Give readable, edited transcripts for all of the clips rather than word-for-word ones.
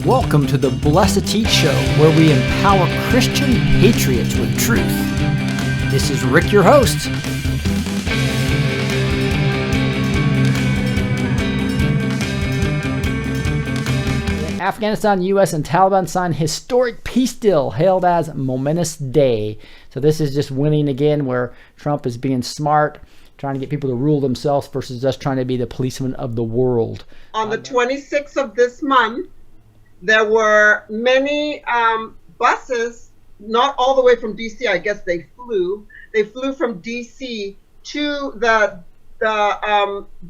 Welcome to the B2T show, where we empower Christian patriots with truth. This is Rick, your host. Afghanistan, U.S., and Taliban signed historic peace deal hailed as momentous day. So this is just winning again, where Trump is being smart, trying to get people to rule themselves versus us trying to be the policeman of the world. On the 26th of this month, there were many buses, not all the way from D.C., I guess they flew. They flew from D.C. to the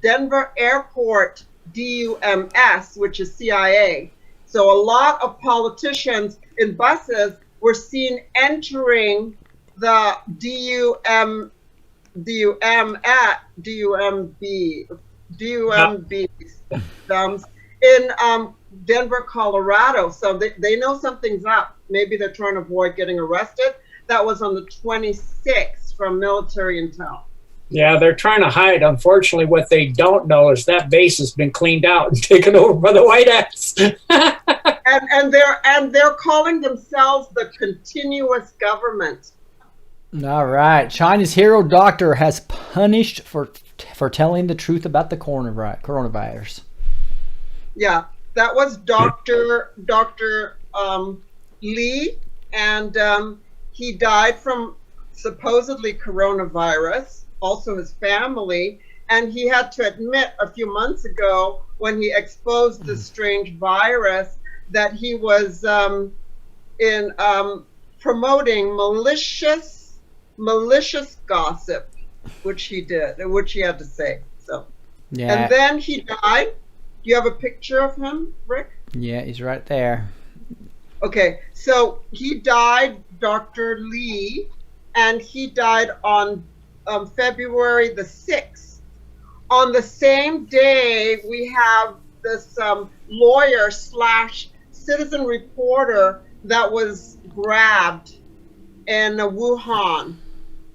Denver Airport DUMS, which is CIA. So a lot of politicians in buses were seen entering the DUMBs in Denver, Colorado. So they know something's up. Maybe they're trying to avoid getting arrested. That was on the 26th from military intel. Yeah, they're trying to hide. Unfortunately, what they don't know is that base has been cleaned out and taken over by the White Hats. and they're calling themselves the continuous government. All right. China's hero doctor has punished for telling the truth about the coronavirus. Yeah, that was Dr. Lee, and he died from supposedly coronavirus, also his family, and he had to admit a few months ago when he exposed this strange virus that he was promoting malicious gossip, which he had to say. So, yeah. And then he died. Do you have a picture of him, Rick? Yeah, he's right there. Okay, so he died, Dr. Lee, and he died on February the 6th. On the same day, we have this lawyer / citizen reporter that was grabbed in Wuhan.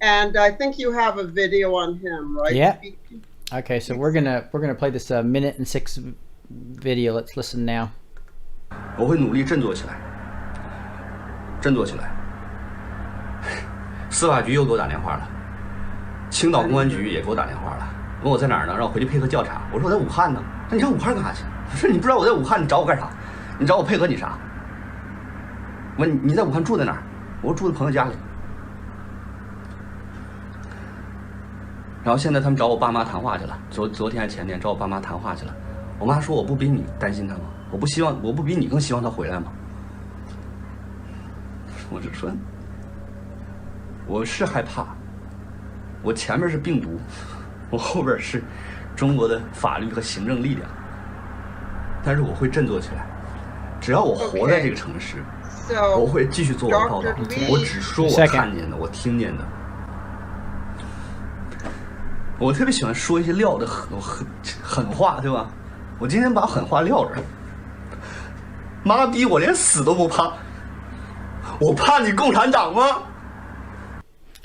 And I think you have a video on him, right? Yeah. Okay, so we're gonna play this minute and 6 video. Let's listen now. 我会努力振作起来，振作起来。司法局又给我打电话了，青岛公安局也给我打电话了，问我在哪儿呢，让我回去配合调查。我说我在武汉呢。那你上武汉干啥去？我说你不知道我在武汉，你找我干啥？你找我配合你啥？问你在武汉住在哪儿？我说住在朋友家里。然后现在他们找我爸妈谈话去了，昨天还前天找我爸妈谈话去了。我妈说我不比你担心他吗？我不比你更希望他回来吗？我就说，我是害怕，我前面是病毒，我后边是中国的法律和行政力量，但是我会振作起来，只要我活在这个城市，我会继续做我的报道，我只说我看见的，我听见的。我特别喜欢说一些撂的狠话，对吧？我今天把狠话撂这儿。妈逼，我连死都不怕，我怕你共产党吗？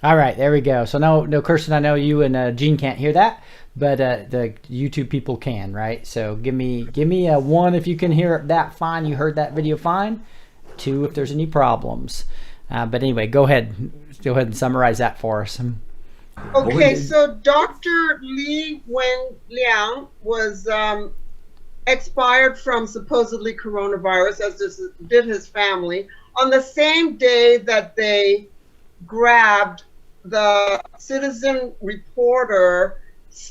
All right, there we go. So no, Kirsten, I know you and Gene can't hear that, but the YouTube people can, right? So give me a 1 if you can hear that fine. You heard that video fine. 2 if there's any problems. But anyway, go ahead and summarize that for us. Okay, so Dr. Li Wenliang was expired from supposedly coronavirus, as did his family, on the same day that they grabbed the citizen reporter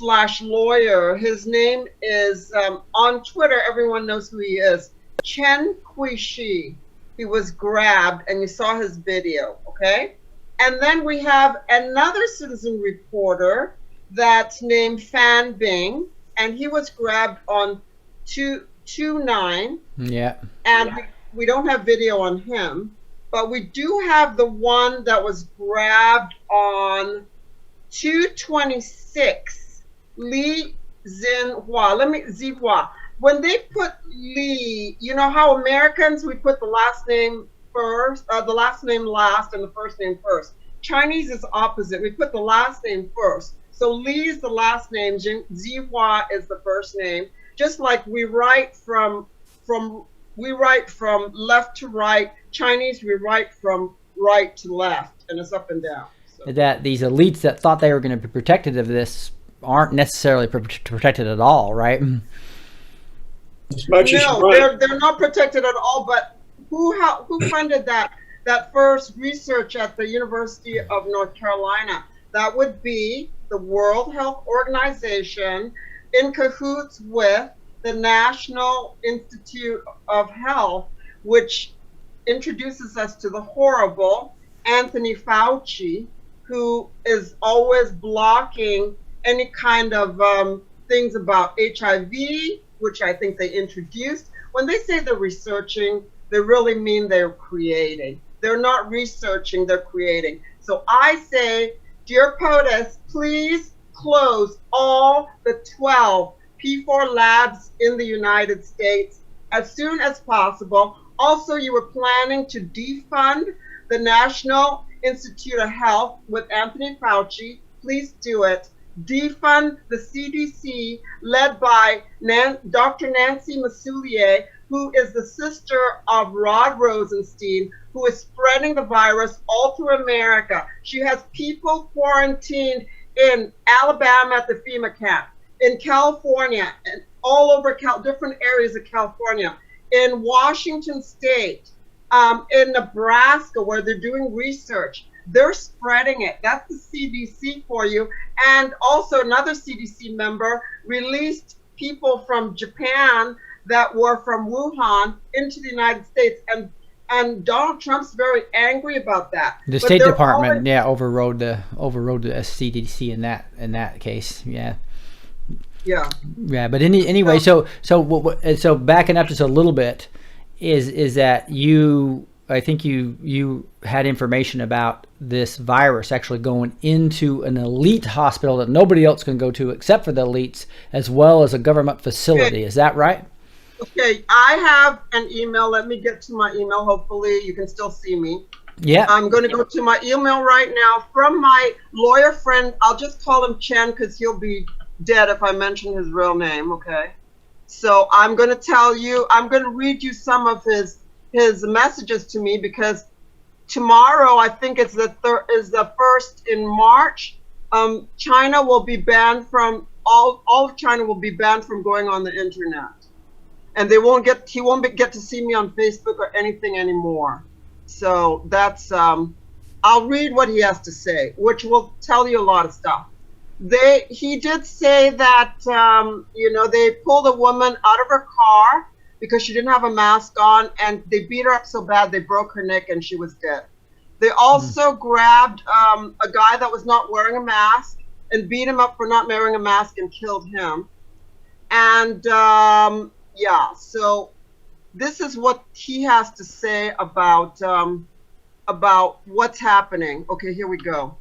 / lawyer. His name is, on Twitter, everyone knows who he is, Chen Kuishi. He was grabbed, and you saw his video, okay? And then we have another citizen reporter that's named Fan Bing, and he was grabbed on 2/9. Yeah. And we don't have video on him, but we do have the one that was grabbed on 2/26. Li Zihua. When they put Li, you know how Americans, we put the last name first, the last name last, and the first name first. Chinese is opposite. We put the last name first. So Li is the last name, Zihua is the first name. Just like we write from we write from left to right. Chinese, we write from right to left, and it's up and down. So. That these elites that thought they were going to be protected of this aren't necessarily protected at all, right? As much as No, they're not protected at all. But who funded that first research at the University of North Carolina? That would be the World Health Organization in cahoots with the National Institute of Health, which introduces us to the horrible Anthony Fauci, who is always blocking any kind of things about HIV, which I think they introduced. When they say they're researching, they really mean they're creating. They're not researching, they're creating. So I say, dear POTUS, please close all the 12 P4 labs in the United States as soon as possible. Also, you were planning to defund the National Institute of Health with Anthony Fauci. Please do it. Defund the CDC, led by Dr. Nancy Messoulier, who is the sister of Rod Rosenstein, who is spreading the virus all through America. She has people quarantined in Alabama at the FEMA camp, in California, and all over different areas of California, in Washington State, in Nebraska, where they're doing research. They're spreading it. That's the CDC for you. And also another CDC member released people from Japan that were from Wuhan into the United States. And Donald Trump's very angry about that. The State Department, overrode the CDC in that case. Yeah. Yeah. Yeah. But anyway, so backing up just a little bit, is that I think you had information about this virus actually going into an elite hospital that nobody else can go to except for the elites, as well as a government facility. Okay. Is that right? Okay, I have an email. Let me get to my email. Hopefully you can still see me. Yeah. I'm going to go to my email right now from my lawyer friend. I'll just call him Chen because he'll be dead if I mention his real name, okay? So I'm going to read you some of his messages to me, because tomorrow, I think it's the 1st in March, China will be banned from all of China will be banned from going on the internet, and he won't get to see me on Facebook or anything anymore. So that's I'll read what he has to say, which will tell you a lot of stuff. He did say that they pulled a woman out of her car because she didn't have a mask on, and they beat her up so bad they broke her neck and she was dead. They also grabbed a guy that was not wearing a mask and beat him up for not wearing a mask and killed him. And so this is what he has to say about what's happening. Okay, here we go.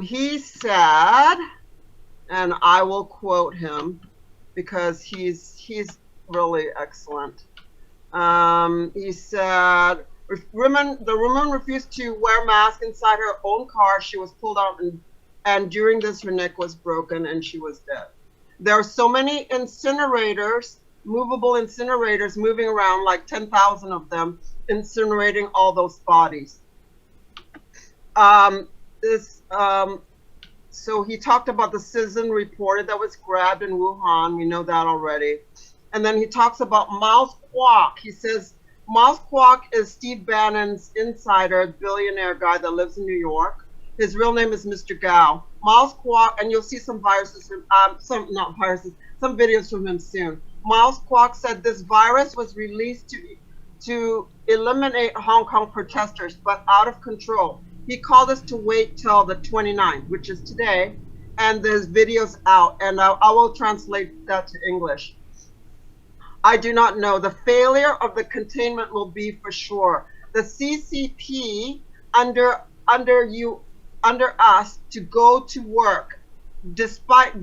He said, and I will quote him because he's really excellent. He said, the woman refused to wear a mask inside her own car. She was pulled out, and during this, her neck was broken and she was dead. There are so many incinerators, movable incinerators moving around, like 10,000 of them, incinerating all those bodies. So he talked about the citizen reporter that was grabbed in Wuhan. We know that already. And then he talks about Miles Kwok. He says Miles Kwok is Steve Bannon's insider, billionaire guy that lives in New York. His real name is Mr. Gao. Miles Kwok, and you'll see some some videos from him soon. Miles Kwok said this virus was released to eliminate Hong Kong protesters, but out of control. He called us to wait till the 29th, which is today, and there's videos out, and I will translate that to English. I do not know. The failure of the containment will be for sure. The CCP under us to go to work, despite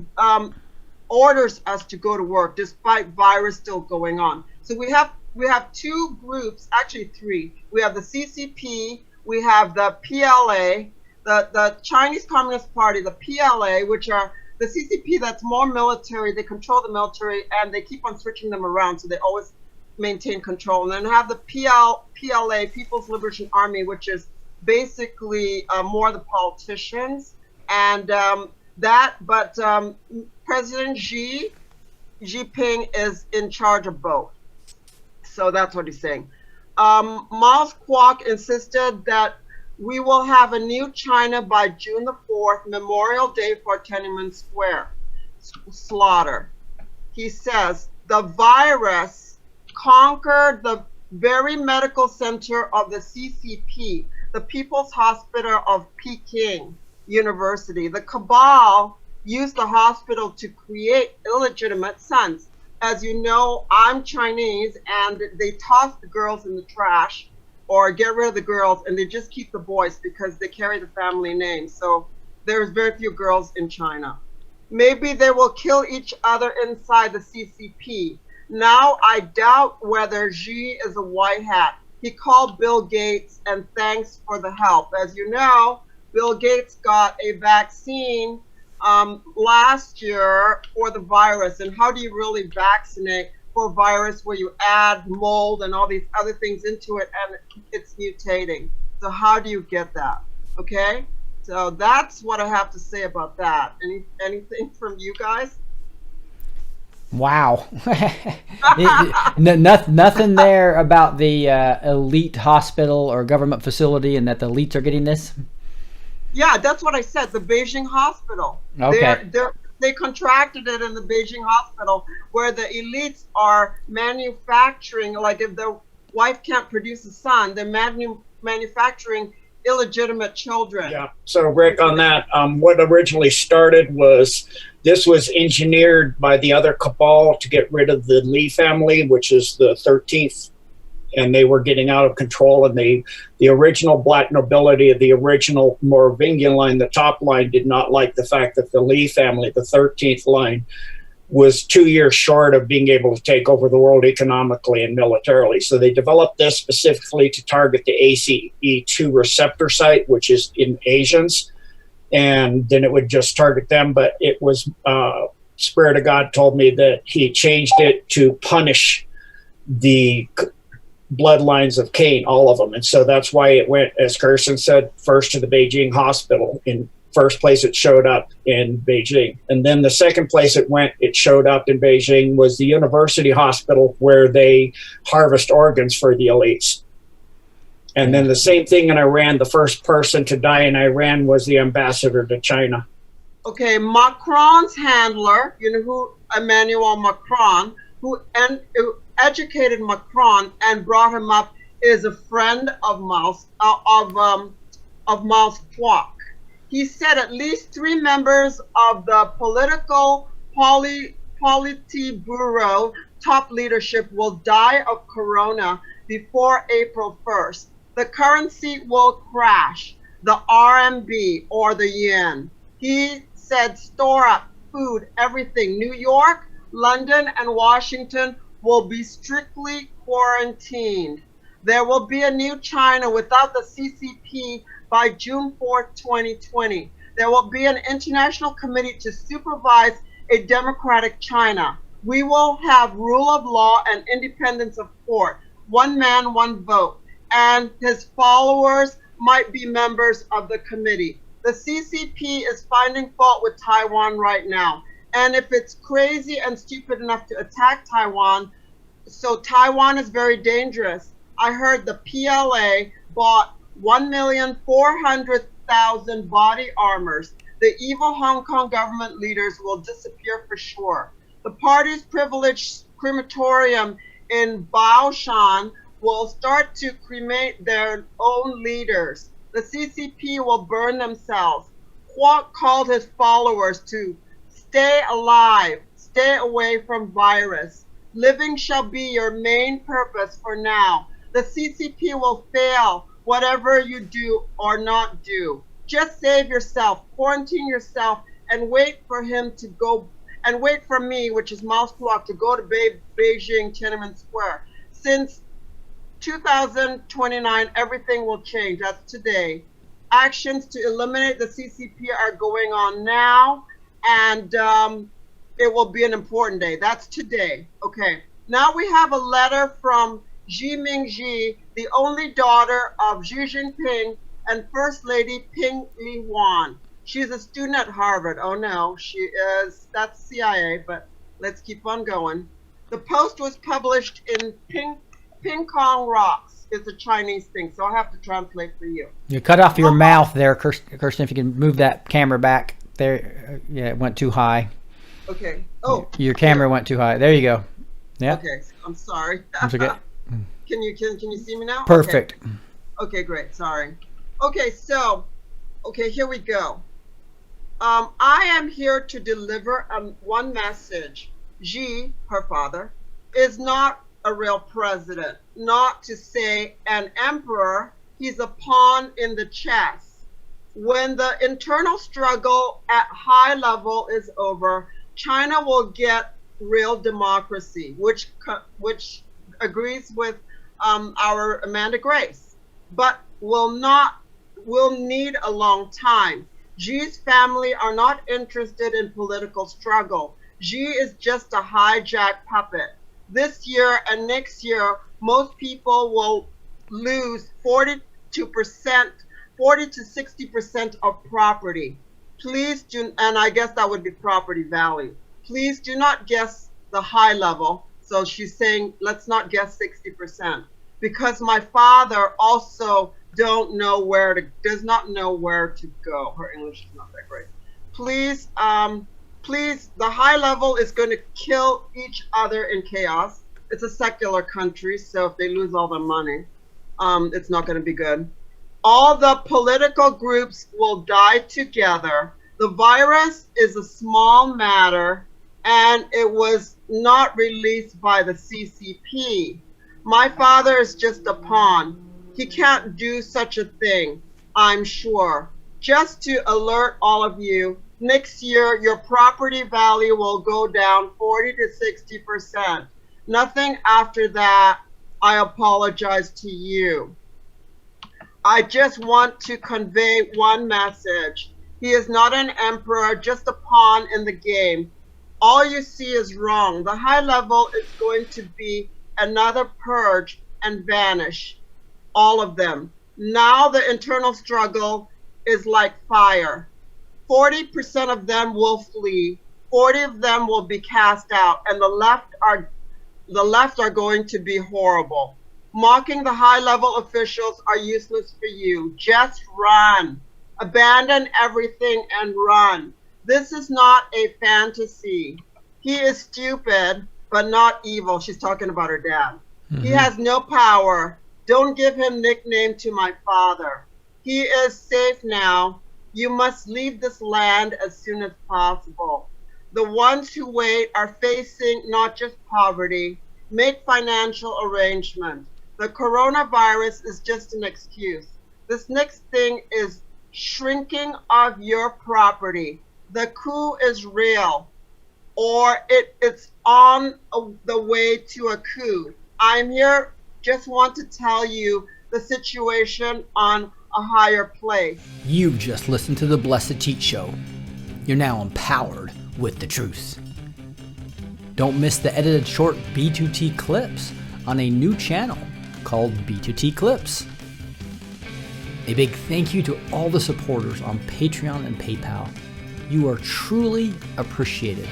orders us to go to work, despite virus still going on. So we have two groups, actually three. We have the CCP, we have the PLA, the Chinese Communist Party, the PLA, which are the CCP that's more military. They control the military and they keep on switching them around. So they always maintain control. And then have the PLA, People's Liberation Army, which is basically more the politicians. And President Xi Jinping is in charge of both. So that's what he's saying. Miles Kwok insisted that we will have a new China by June the 4th, Memorial Day for Tiananmen Square slaughter. He says the virus conquered the very medical center of the CCP, the People's Hospital of Peking University. The cabal used the hospital to create illegitimate sons. As you know, I'm Chinese, and they toss the girls in the trash or get rid of the girls, and they just keep the boys because they carry the family name. So there's very few girls in China. Maybe they will kill each other inside the CCP. Now I doubt whether Xi is a white hat. He called Bill Gates and thanks for the help. As you know, Bill Gates got a vaccine last year for the virus. And how do you really vaccinate for a virus where you add mold and all these other things into it and it's mutating? So how do you get that? Okay, so that's what I have to say about that. Anything from you guys? Wow. Nothing there about the elite hospital or government facility and that the elites are getting this? Yeah, that's what I said, the Beijing hospital. Okay. They contracted it in the Beijing hospital where the elites are manufacturing, like if the wife can't produce a son, they're manufacturing illegitimate children. Yeah, so Rick, on that, what originally started was, this was engineered by the other cabal to get rid of the Li family, which is the 13th, and they were getting out of control, and the original black nobility of the original Merovingian line, the top line, did not like the fact that the Li family, the 13th line, was 2 years short of being able to take over the world economically and militarily. So they developed this specifically to target the ACE2 receptor site, which is in Asians, and then it would just target them. But it was, Spirit of God told me that he changed it to punish the bloodlines of Cain, all of them. And so that's why it went, as Kirsten said, first to the Beijing hospital. In first place it showed up in Beijing. And then the second place it showed up in Beijing was the university hospital, where they harvest organs for the elites. And then the same thing in Iran. The first person to die in Iran was the ambassador to China. Okay, Macron's handler, you know who, Emmanuel Macron, who educated Macron and brought him up, is a friend of Miles Kwok. He said at least 3 members of the political Politburo top leadership will die of corona before April 1st. The currency will crash, the RMB or the yen. He said store up food, everything. New York, London, and Washington will be strictly quarantined. There will be a new China without the CCP by June 4th, 2020. There will be an international committee to supervise a democratic China. We will have rule of law and independence of court. One man, one vote. And his followers might be members of the committee. The CCP is finding fault with Taiwan right now. And if it's crazy and stupid enough to attack Taiwan, so Taiwan is very dangerous. I heard the PLA bought 1,400,000 body armors. The evil Hong Kong government leaders will disappear for sure. The party's privileged crematorium in Baoshan will start to cremate their own leaders. The CCP will burn themselves. Kwok called his followers to stay alive, stay away from virus. Living shall be your main purpose for now. The CCP will fail whatever you do or not do. Just save yourself, quarantine yourself, and wait for him to go, and wait for me, which is Miles Kwok, to go to Beijing Tiananmen Square. Since 2029, everything will change. That's today. Actions to eliminate the CCP are going on now, and it will be an important day. That's today. Okay. Now we have a letter from Xi Mingji, the only daughter of Xi Jinping and First Lady Ping Li Huan. She's a student at Harvard. Oh no, that's CIA, but let's keep on going. The post was published in Ping Kong Rocks. It's a Chinese thing, so I'll have to translate for you. You cut off your mouth there, Kirsten, if you can move that camera back. There, yeah, it went too high. Okay. Oh. Your camera went too high. There you go. Yeah. Okay, I'm sorry. That's okay. Can you see me now? Perfect. Okay, great. Sorry. Okay, so, here we go. I am here to deliver one message. Xi, her father, is not a real president. Not to say an emperor. He's a pawn in the chess. When the internal struggle at high level is over, China will get real democracy, which agrees with our Amanda Grace, but will need a long time. Xi's family are not interested in political struggle. Xi is just a hijacked puppet. This year and next year, most people will lose 40 to 60% of property. Please do, and I guess that would be property value. Please do not guess the high level. So she's saying, let's not guess 60%, because my father also does not know where to go. Her English is not that great. Please, the high level is going to kill each other in chaos. It's a secular country, so if they lose all their money, it's not going to be good. All the political groups will die together. The virus is a small matter, and it was not released by the CCP. My father is just a pawn. He can't do such a thing, I'm sure. Just to alert all of you, next year your property value will go down 40 to 60%. Nothing after that. I apologize to you. I just want to convey one message. He is not an emperor, just a pawn in the game. All you see is wrong. The high level is going to be another purge and vanish. All of them. Now the internal struggle is like fire. 40% of them will flee. 40 of them will be cast out, and the left are going to be horrible. Mocking the high-level officials are useless for you. Just run. Abandon everything and run. This is not a fantasy. He is stupid, but not evil. She's talking about her dad. Mm-hmm. He has no power. Don't give him nickname to my father. He is safe now. You must leave this land as soon as possible. The ones who wait are facing not just poverty. Make financial arrangements. The coronavirus is just an excuse. This next thing is shrinking of your property. The coup is real, or it's on the way to a coup. I'm here, just want to tell you the situation on a higher place. You've just listened to the Blessed Teach Show. You're now empowered with the truth. Don't miss the edited short B2T clips on a new channel called B2T Clips. A big thank you to all the supporters on Patreon and PayPal. You are truly appreciated.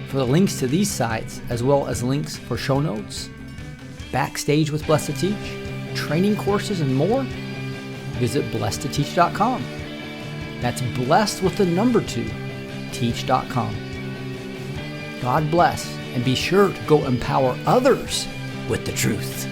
For the links to these sites, as well as links for show notes, Backstage with Blessed to Teach, training courses, and more, visit blessedtoteach.com. That's blessed with the number 2, teach.com. God bless, and be sure to go empower others with the truth.